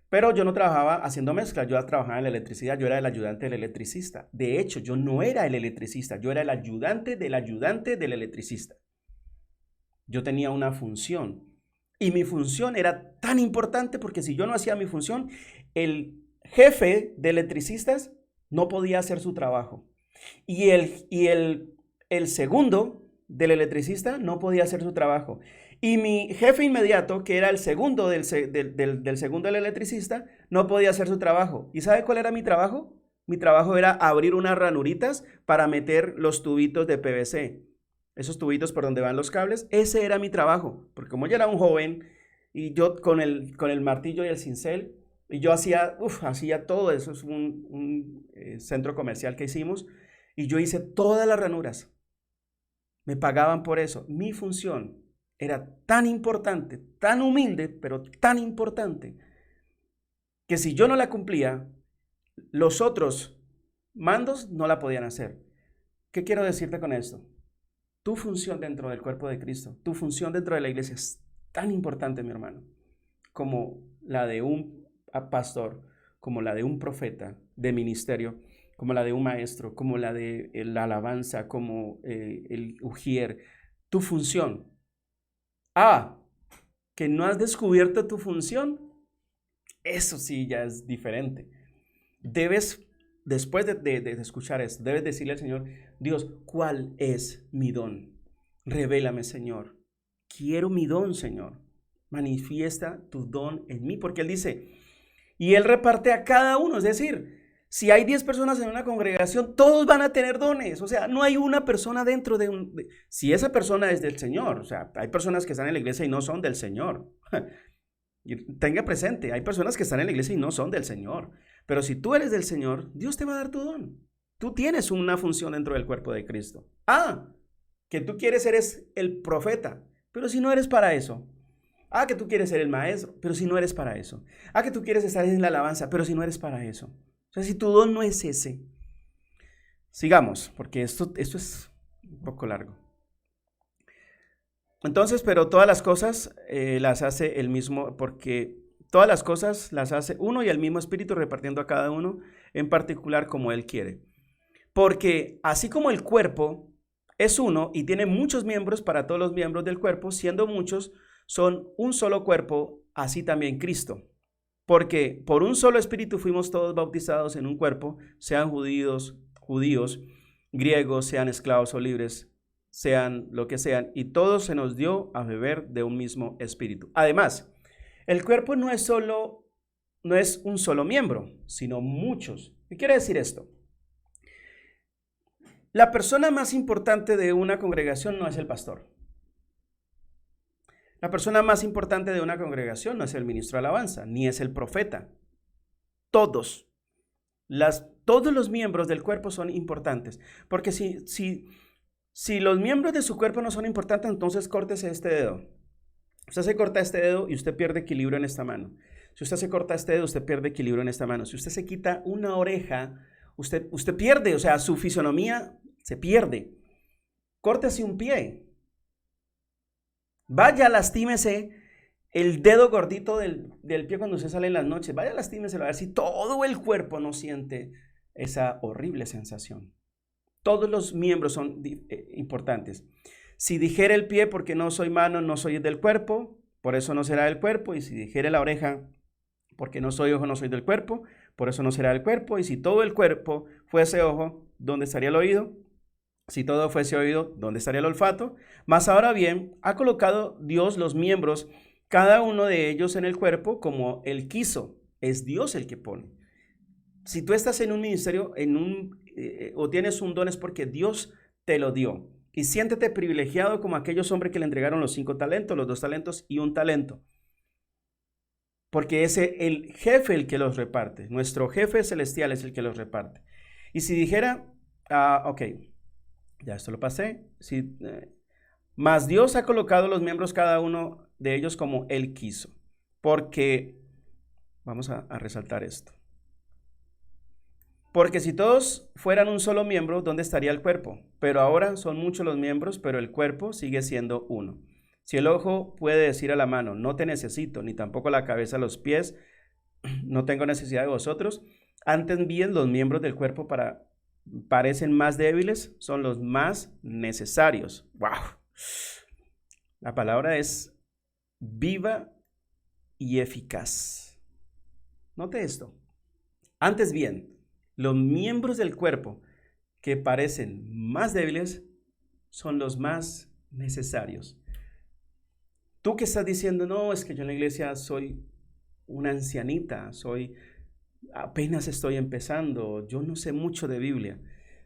Pero yo no trabajaba haciendo mezcla, yo trabajaba en la electricidad, yo era el ayudante del electricista. De hecho, yo no era el electricista, yo era el ayudante del electricista. Yo tenía una función y mi función era tan importante porque si yo no hacía mi función, el jefe de electricistas no podía hacer su trabajo. Y el segundo del electricista no podía hacer su trabajo. Y mi jefe inmediato, que era el segundo del segundo del electricista, no podía hacer su trabajo. ¿Y sabe cuál era mi trabajo? Mi trabajo era abrir unas ranuritas para meter los tubitos de PVC. Esos tubitos por donde van los cables. Ese era mi trabajo. Porque como yo era un joven y yo con el martillo y el cincel, y yo hacía todo eso. Es un centro comercial que hicimos. Y yo hice todas las ranuras. Me pagaban por eso. Mi función era tan importante, tan humilde, pero tan importante, que si yo no la cumplía, los otros mandos no la podían hacer. ¿Qué quiero decirte con esto? Tu función dentro del cuerpo de Cristo, tu función dentro de la iglesia es tan importante, mi hermano, como la de un pastor, como la de un profeta de ministerio, como la de un maestro, como la de la alabanza, como el ujier. Tu función. Que no has descubierto tu función, eso sí ya es diferente. Debes, después de escuchar esto, debes decirle al Señor: Dios, ¿cuál es mi don? Revélame, Señor. Quiero mi don, Señor. Manifiesta tu don en mí, porque Él dice, y Él reparte a cada uno, es decir, si hay 10 personas en una congregación, todos van a tener dones. O sea, no hay una persona dentro de un... Si esa persona es del Señor, o sea, hay personas que están en la iglesia y no son del Señor. Tenga presente, hay personas que están en la iglesia y no son del Señor. Pero si tú eres del Señor, Dios te va a dar tu don. Tú tienes una función dentro del cuerpo de Cristo. Que tú quieres ser el profeta, pero si no eres para eso. Que tú quieres ser el maestro, pero si no eres para eso. Que tú quieres estar en la alabanza, pero si no eres para eso. O sea, si tu don no es ese. Sigamos, porque esto es un poco largo. Entonces, pero todas las cosas las hace el mismo, porque todas las cosas las hace uno y el mismo Espíritu, repartiendo a cada uno en particular como Él quiere. Porque así como el cuerpo es uno y tiene muchos miembros, para todos los miembros del cuerpo, siendo muchos, son un solo cuerpo, así también Cristo. Porque por un solo Espíritu fuimos todos bautizados en un cuerpo, sean judíos, griegos, sean esclavos o libres, sean lo que sean, y todo se nos dio a beber de un mismo Espíritu. Además, el cuerpo no es un solo miembro, sino muchos. ¿Qué quiere decir esto? La persona más importante de una congregación no es el pastor. La persona más importante de una congregación no es el ministro de alabanza, ni es el profeta. Todos los miembros del cuerpo son importantes. Porque si los miembros de su cuerpo no son importantes, entonces córtese este dedo. Usted se corta este dedo y usted pierde equilibrio en esta mano. Si usted se corta este dedo, usted pierde equilibrio en esta mano. Si usted se quita una oreja, usted pierde, o sea, su fisonomía se pierde. Córtese un pie. Vaya, lastímese el dedo gordito del pie cuando usted sale en las noches. Vaya, lastímeselo a ver si todo el cuerpo no siente esa horrible sensación. Todos los miembros son importantes. Si dijere el pie, porque no soy mano, no soy del cuerpo, por eso no será del cuerpo. Y si dijere la oreja, porque no soy ojo, no soy del cuerpo, por eso no será del cuerpo. Y si todo el cuerpo fuese ojo, ¿dónde estaría el oído? Si todo fuese oído, ¿dónde estaría el olfato? Mas ahora bien, ha colocado Dios los miembros, cada uno de ellos en el cuerpo, como Él quiso. Es Dios el que pone. Si tú estás en un ministerio, o tienes un don, es porque Dios te lo dio. Y siéntete privilegiado como aquellos hombres que le entregaron los 5 talentos, los 2 talentos y 1 talento. Porque es el jefe el que los reparte. Nuestro jefe celestial es el que los reparte. Y si dijera, ya esto lo pasé. Mas Dios ha colocado los miembros cada uno de ellos como Él quiso. Porque, vamos a resaltar esto. Porque si todos fueran un solo miembro, ¿dónde estaría el cuerpo? Pero ahora son muchos los miembros, pero el cuerpo sigue siendo uno. Si el ojo puede decir a la mano, no te necesito, ni tampoco la cabeza a los pies, no tengo necesidad de vosotros, antes bien los miembros del cuerpo parecen más débiles, son los más necesarios. ¡Wow! La palabra es viva y eficaz. Note esto. Antes bien, los miembros del cuerpo que parecen más débiles son los más necesarios. Tú que estás diciendo, no, es que yo en la iglesia soy una ancianita, apenas estoy empezando, yo no sé mucho de Biblia.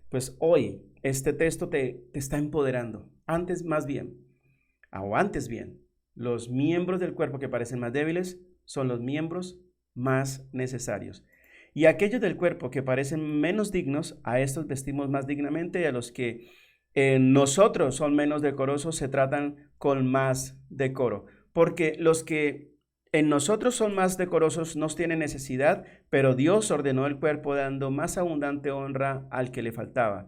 Pues hoy este texto te está empoderando. Antes bien, los miembros del cuerpo que parecen más débiles son los miembros más necesarios. Y aquellos del cuerpo que parecen menos dignos, a estos vestimos más dignamente, y a los que en nosotros son menos decorosos se tratan con más decoro. Porque los que en nosotros son más decorosos no tienen necesidad, pero Dios ordenó el cuerpo dando más abundante honra al que le faltaba,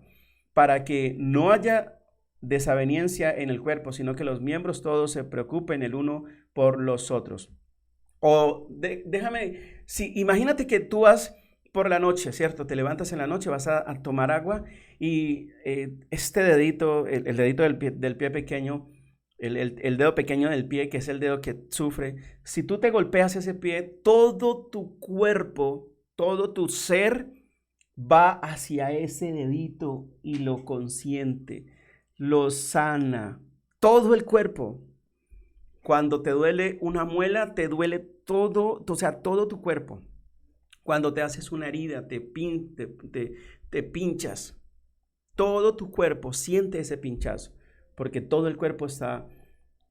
para que no haya desaveniencia en el cuerpo, sino que los miembros todos se preocupen el uno por los otros. Imagínate que tú vas por la noche, ¿cierto? Te levantas en la noche, vas a tomar agua y este dedito, el dedito del pie pequeño, el dedo pequeño del pie, que es el dedo que sufre, si tú te golpeas ese pie, todo tu cuerpo, todo tu ser va hacia ese dedito y lo consiente, lo sana, todo el cuerpo. Cuando te duele una muela, te duele todo, o sea, todo tu cuerpo. Cuando te haces una herida, te pinchas, todo tu cuerpo siente ese pinchazo, porque todo el cuerpo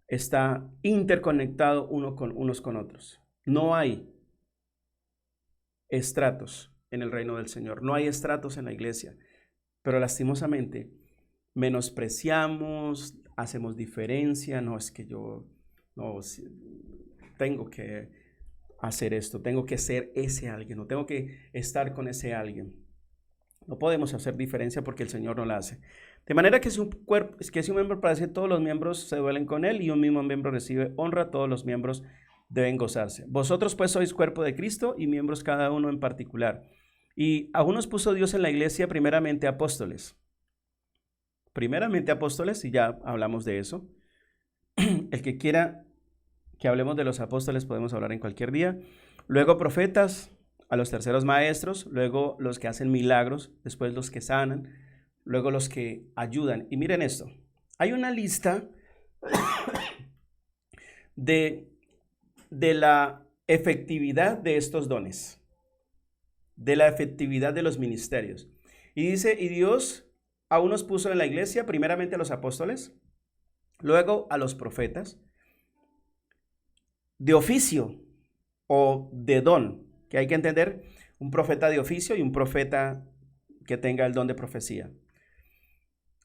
está interconectado unos con otros. No hay estratos en el reino del Señor, no hay estratos en la iglesia, pero lastimosamente menospreciamos, hacemos diferencia, no es que yo no tengo que hacer esto, tengo que ser ese alguien, no tengo que estar con ese alguien. No podemos hacer diferencia porque el Señor no la hace. De manera que si un miembro padece, todos los miembros se duelen con él, y un mismo miembro recibe honra, todos los miembros deben gozarse. Vosotros pues sois cuerpo de Cristo y miembros cada uno en particular. Y a unos puso Dios en la iglesia primeramente apóstoles. Primeramente apóstoles, y ya hablamos de eso. El que quiera que hablemos de los apóstoles podemos hablar en cualquier día. Luego profetas, a los terceros maestros, luego los que hacen milagros, después los que sanan, luego los que ayudan. Y miren esto, hay una lista de la efectividad de estos dones, de la efectividad de los ministerios. Y dice, y Dios a unos puso en la iglesia, primeramente a los apóstoles, luego a los profetas, de oficio o de don, que hay que entender, un profeta de oficio y un profeta que tenga el don de profecía.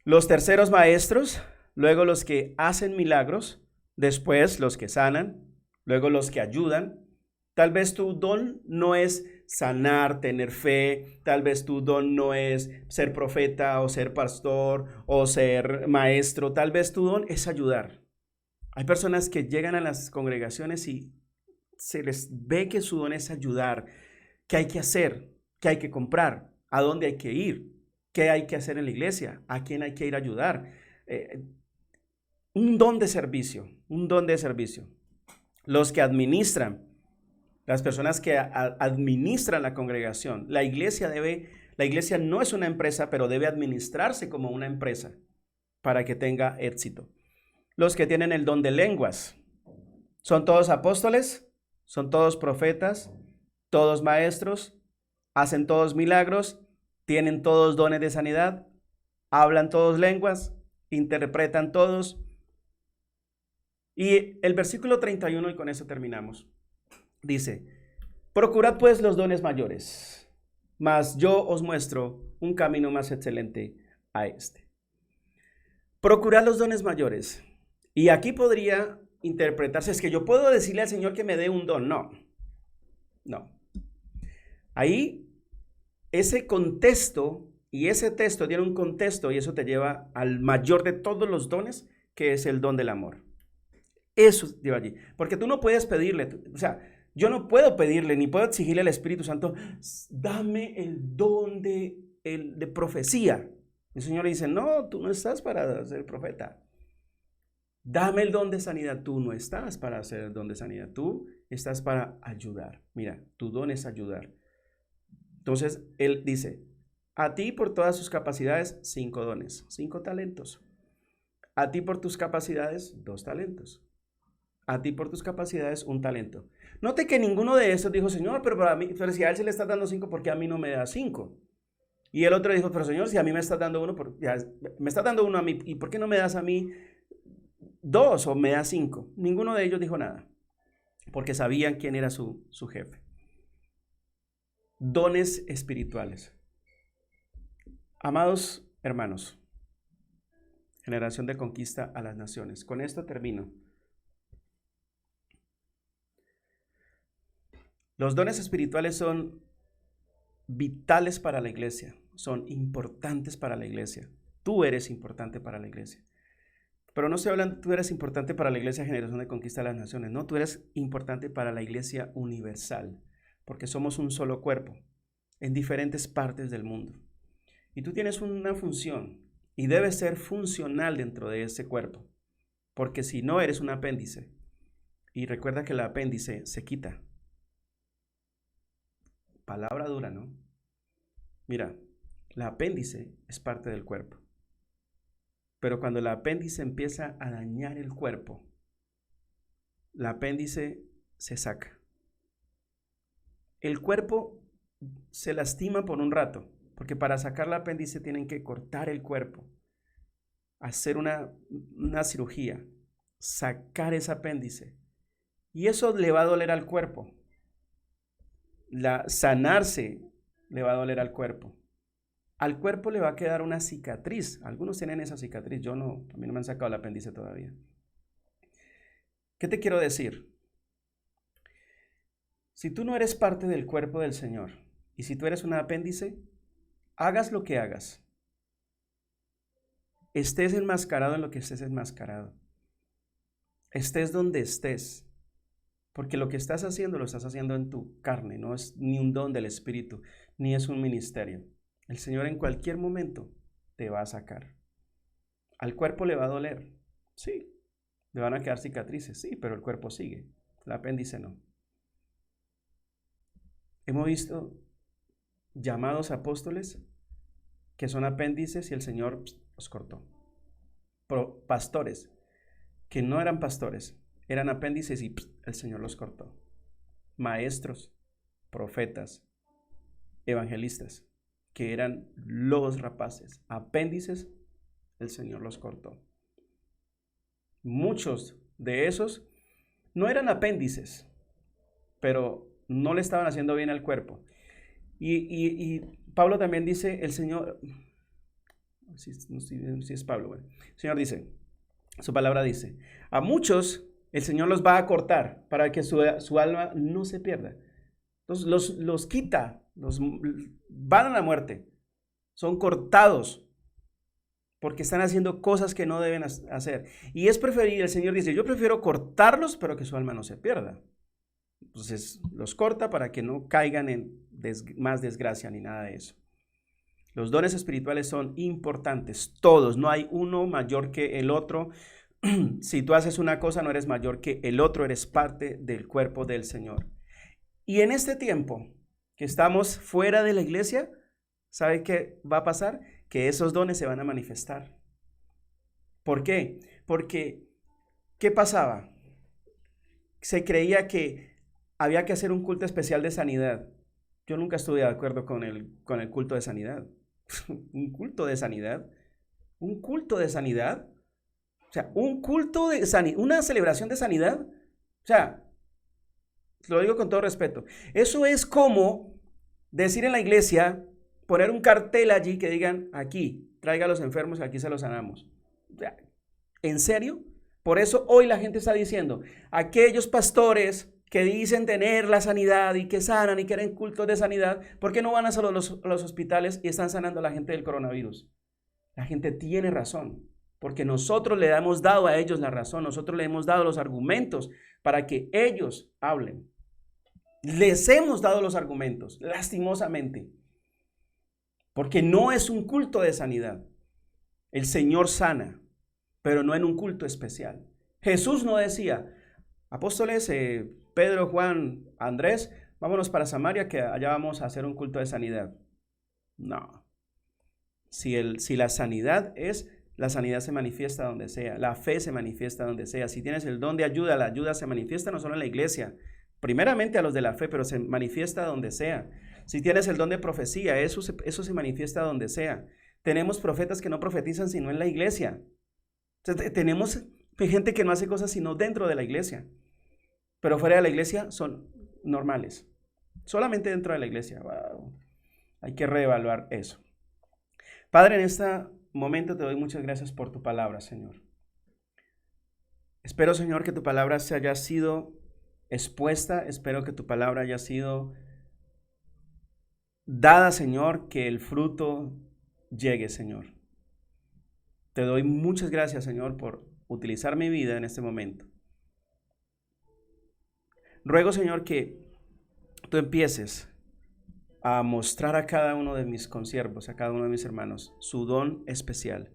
Los terceros maestros, luego los que hacen milagros, después los que sanan, luego los que ayudan. Tal vez tu don no es sanar, tener fe, tal vez tu don no es ser profeta o ser pastor o ser maestro, tal vez tu don es ayudar. Hay personas que llegan a las congregaciones y se les ve que su don es ayudar. ¿Qué hay que hacer? ¿Qué hay que comprar? ¿A dónde hay que ir? ¿Qué hay que hacer en la iglesia? ¿A quién hay que ir a ayudar? Un don de servicio, un don de servicio. Los que administran, las personas que administran la congregación. La iglesia no es una empresa, pero debe administrarse como una empresa para que tenga éxito. Los que tienen el don de lenguas, ¿son todos apóstoles? ¿Son todos profetas? ¿Todos maestros? ¿Hacen todos milagros? ¿Tienen todos dones de sanidad? ¿Hablan todos lenguas? ¿Interpretan todos? Y el versículo 31, y con eso terminamos, dice, procurad pues los dones mayores, mas yo os muestro un camino más excelente a este. Procurad los dones mayores. Y aquí podría interpretarse, es que yo puedo decirle al Señor que me dé un don. No. Ahí, ese contexto y ese texto tiene un contexto, y eso te lleva al mayor de todos los dones, que es el don del amor. Eso lleva allí. Porque tú no puedes pedirle, yo no puedo pedirle, ni puedo exigirle al Espíritu Santo, dame el don de profecía. El Señor dice, no, tú no estás para ser profeta. Dame el don de sanidad. Tú no estás para hacer el don de sanidad. Tú estás para ayudar. Mira, tu don es ayudar. Entonces, Él dice, a ti por todas sus capacidades, 5 dones, 5 talentos. A ti por tus capacidades, 2 talentos. a ti por tus capacidades un talento. Note que ninguno de estos dijo, Señor, pero para mí, pero si a él se le está dando 5, ¿por qué a mí no me da 5? Y el otro dijo, pero Señor, si a mí me estás dando 1, me estás dando 1 a mí, ¿y por qué no me das a mí 2 o me das 5? Ninguno de ellos dijo nada, porque sabían quién era su jefe. Dones espirituales. Amados hermanos, generación de conquista a las naciones. Con esto termino. Los dones espirituales son vitales para la iglesia, son importantes para la iglesia. Tú eres importante para la iglesia. Pero no estoy hablando, tú eres importante para la iglesia Generación de Conquista de las Naciones. No, tú eres importante para la iglesia universal, porque somos un solo cuerpo en diferentes partes del mundo. Y tú tienes una función y debes ser funcional dentro de ese cuerpo, porque si no eres un apéndice. Y recuerda que el apéndice se quita. Palabra dura, ¿no? Mira, el apéndice es parte del cuerpo. Pero cuando el apéndice empieza a dañar el cuerpo, el apéndice se saca. El cuerpo se lastima por un rato, porque para sacar el apéndice tienen que cortar el cuerpo, hacer una cirugía, sacar ese apéndice. Y eso le va a doler al cuerpo. Sanarse le va a doler al cuerpo. Al cuerpo le va a quedar una cicatriz. Algunos tienen esa cicatriz. Yo no, a mí no me han sacado el apéndice todavía. ¿Qué te quiero decir? Si tú no eres parte del cuerpo del Señor y si tú eres un apéndice, hagas lo que hagas. Estés enmascarado en lo que estés enmascarado. Estés donde estés. Porque lo que estás haciendo lo estás haciendo en tu carne. No es ni un don del Espíritu, ni es un ministerio. El Señor en cualquier momento te va a sacar. Al cuerpo le va a doler, sí. Le van a quedar cicatrices, sí, pero el cuerpo sigue. El apéndice no. Hemos visto llamados apóstoles que son apéndices y el Señor los cortó. Pastores que no eran pastores, eran apéndices y el Señor los cortó. Maestros, profetas, evangelistas, que eran lobos rapaces, apéndices, el Señor los cortó. Muchos de esos no eran apéndices, pero no le estaban haciendo bien al cuerpo. Y Pablo también dice, el Señor, si es Pablo, bueno, el Señor dice, su palabra dice, a muchos el Señor los va a cortar para que su alma no se pierda. Entonces los quita, van a la muerte, son cortados porque están haciendo cosas que no deben hacer. Y es preferible, el Señor dice, yo prefiero cortarlos, pero que su alma no se pierda. Entonces los corta para que no caigan en más desgracia ni nada de eso. Los dones espirituales son importantes, todos, no hay uno mayor que el otro. Si tú haces una cosa, no eres mayor que el otro, eres parte del cuerpo del Señor. Y en este tiempo que estamos fuera de la iglesia, ¿sabe qué va a pasar? Que esos dones se van a manifestar. ¿Por qué? Porque, ¿qué pasaba? Se creía que había que hacer un culto especial de sanidad. Yo nunca estuve de acuerdo con el culto de sanidad. ¿Un culto de sanidad? ¿Un culto de sanidad? O sea, un culto de sanidad, una celebración de sanidad. O sea, lo digo con todo respeto. Eso es como decir en la iglesia, poner un cartel allí que digan, aquí, traiga a los enfermos y aquí se los sanamos. O sea, ¿en serio? Por eso hoy la gente está diciendo, aquellos pastores que dicen tener la sanidad y que sanan y quieren cultos de sanidad, ¿por qué no van a los hospitales y están sanando a la gente del coronavirus? La gente tiene razón, porque nosotros le hemos dado a ellos la razón, nosotros le hemos dado los argumentos para que ellos hablen. Les hemos dado los argumentos, lastimosamente, porque no es un culto de sanidad. El Señor sana, pero no en un culto especial. Jesús no decía, apóstoles, Pedro, Juan, Andrés, vámonos para Samaria que allá vamos a hacer un culto de sanidad. No. Si la sanidad es la sanidad se manifiesta donde sea, la fe se manifiesta donde sea. Si tienes el don de ayuda, la ayuda se manifiesta no solo en la iglesia, primeramente a los de la fe, pero se manifiesta donde sea. Si tienes el don de profecía, eso se manifiesta donde sea. Tenemos profetas que no profetizan sino en la iglesia. Tenemos gente que no hace cosas sino dentro de la iglesia, pero fuera de la iglesia son normales. Solamente dentro de la iglesia. Wow. Hay que reevaluar eso. Padre, en este momento te doy muchas gracias por tu palabra, Señor. Espero, Señor, que tu palabra se haya sido expuesta. Espero que tu palabra haya sido dada, Señor, que el fruto llegue, Señor. Te doy muchas gracias, Señor, por utilizar mi vida en este momento. Ruego, Señor, que tú empieces a mostrar a cada uno de mis consiervos, a cada uno de mis hermanos, su don especial,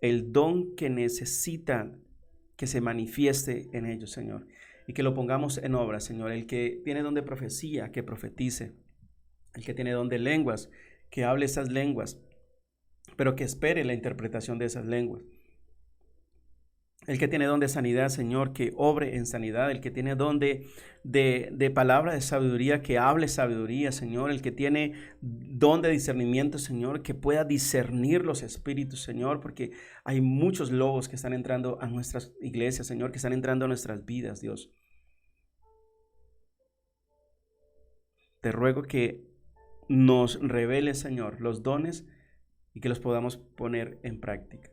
el don que necesitan que se manifieste en ellos, Señor, y que lo pongamos en obra, Señor. El que tiene don de profecía, que profetice. El que tiene don de lenguas, que hable esas lenguas, pero que espere la interpretación de esas lenguas. El que tiene don de sanidad, Señor, que obre en sanidad. El que tiene don de palabra de sabiduría, que hable sabiduría, Señor. El que tiene don de discernimiento, Señor, que pueda discernir los espíritus, Señor, porque hay muchos lobos que están entrando a nuestras iglesias, Señor, que están entrando a nuestras vidas, Dios. Te ruego que nos reveles, Señor, los dones y que los podamos poner en práctica.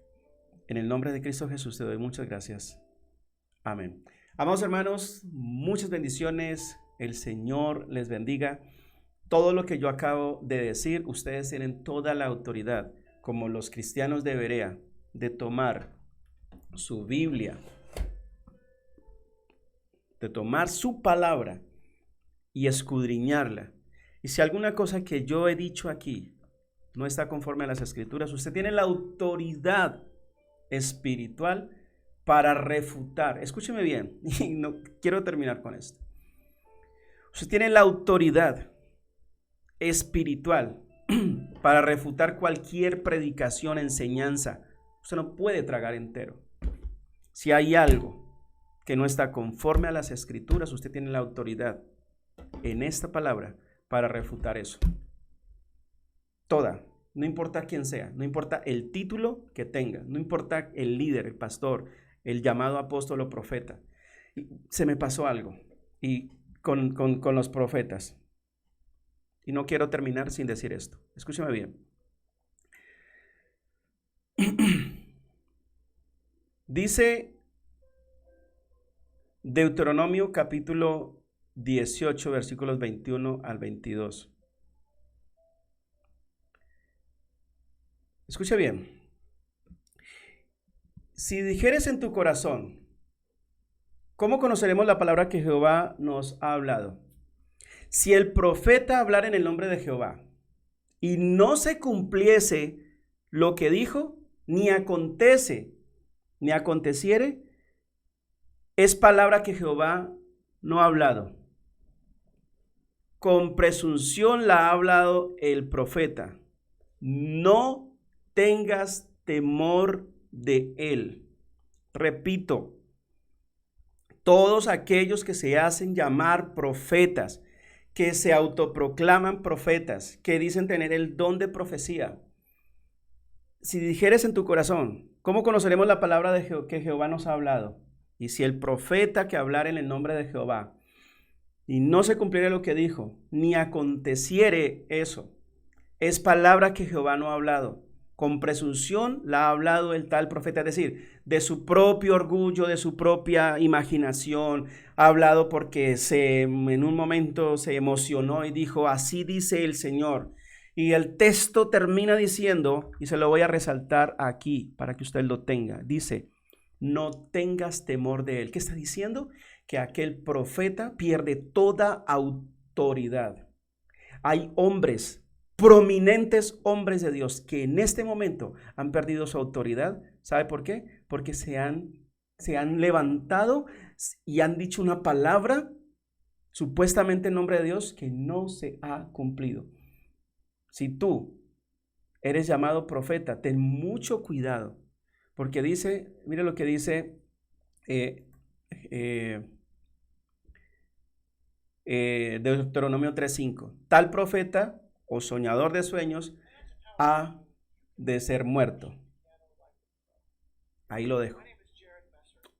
En el nombre de Cristo Jesús te doy muchas gracias. Amén. Amados hermanos, muchas bendiciones. El Señor les bendiga. Todo lo que yo acabo de decir, ustedes tienen toda la autoridad, como los cristianos de Berea, de tomar su Biblia, de tomar su palabra y escudriñarla. Y si alguna cosa que yo he dicho aquí no está conforme a las Escrituras, usted tiene la autoridad espiritual para refutar. Escúcheme bien, y no quiero terminar con esto. Usted tiene la autoridad espiritual para refutar cualquier predicación, enseñanza. Usted no puede tragar entero. Si hay algo que no está conforme a las Escrituras, usted tiene la autoridad en esta palabra para refutar eso. Toda. No importa quién sea, no importa el título que tenga, no importa el líder, el pastor, el llamado apóstol o profeta. Se me pasó algo y con los profetas. Y no quiero terminar sin decir esto. Escúcheme bien. Dice Deuteronomio capítulo 18, versículos 21 al 22. Escucha bien. Si dijeres en tu corazón, ¿cómo conoceremos la palabra que Jehová nos ha hablado? Si el profeta hablara en el nombre de Jehová y no se cumpliese lo que dijo, ni aconteciere, es palabra que Jehová no ha hablado. Con presunción la ha hablado el profeta. No tengas temor de él. Repito, todos aquellos que se hacen llamar profetas, que se autoproclaman profetas, que dicen tener el don de profecía. Si dijeres en tu corazón, ¿cómo conoceremos la palabra de que Jehová nos ha hablado? Y si el profeta que hablara en el nombre de Jehová y no se cumpliera lo que dijo, ni aconteciere eso, es palabra que Jehová no ha hablado. Con presunción la ha hablado el tal profeta, es decir, de su propio orgullo, de su propia imaginación, ha hablado porque en un momento se emocionó y dijo, así dice el Señor. Y el texto termina diciendo, y se lo voy a resaltar aquí para que usted lo tenga, dice, no tengas temor de él. ¿Qué está diciendo? Que aquel profeta pierde toda autoridad. Hay hombres, prominentes hombres de Dios que en este momento han perdido su autoridad. ¿Sabe por qué? Porque se han levantado y han dicho una palabra supuestamente en nombre de Dios que no se ha cumplido. Si tú eres llamado profeta, ten mucho cuidado Porque dice, mire lo que dice Deuteronomio 3:5. Tal profeta o soñador de sueños ha de ser muerto. Ahí lo dejo.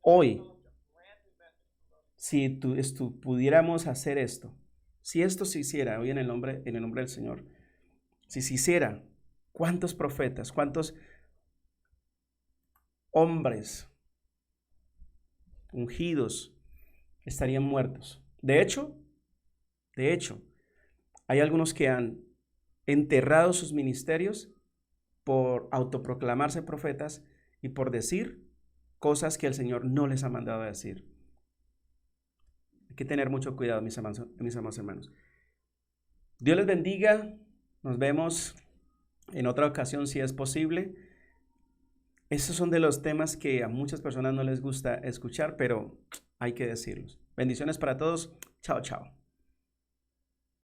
Hoy, si pudiéramos hacer esto, si esto se hiciera hoy en el nombre del Señor, si se hiciera, ¿cuántos profetas, cuántos hombres ungidos estarían muertos? De hecho, hay algunos que han enterrado sus ministerios por autoproclamarse profetas y por decir cosas que el Señor no les ha mandado a decir. Hay que tener mucho cuidado, mis amados hermanos. Dios les bendiga. Nos vemos en otra ocasión si es posible. Esos son de los temas que a muchas personas no les gusta escuchar, pero hay que decirlos. Bendiciones para todos. Chao, chao.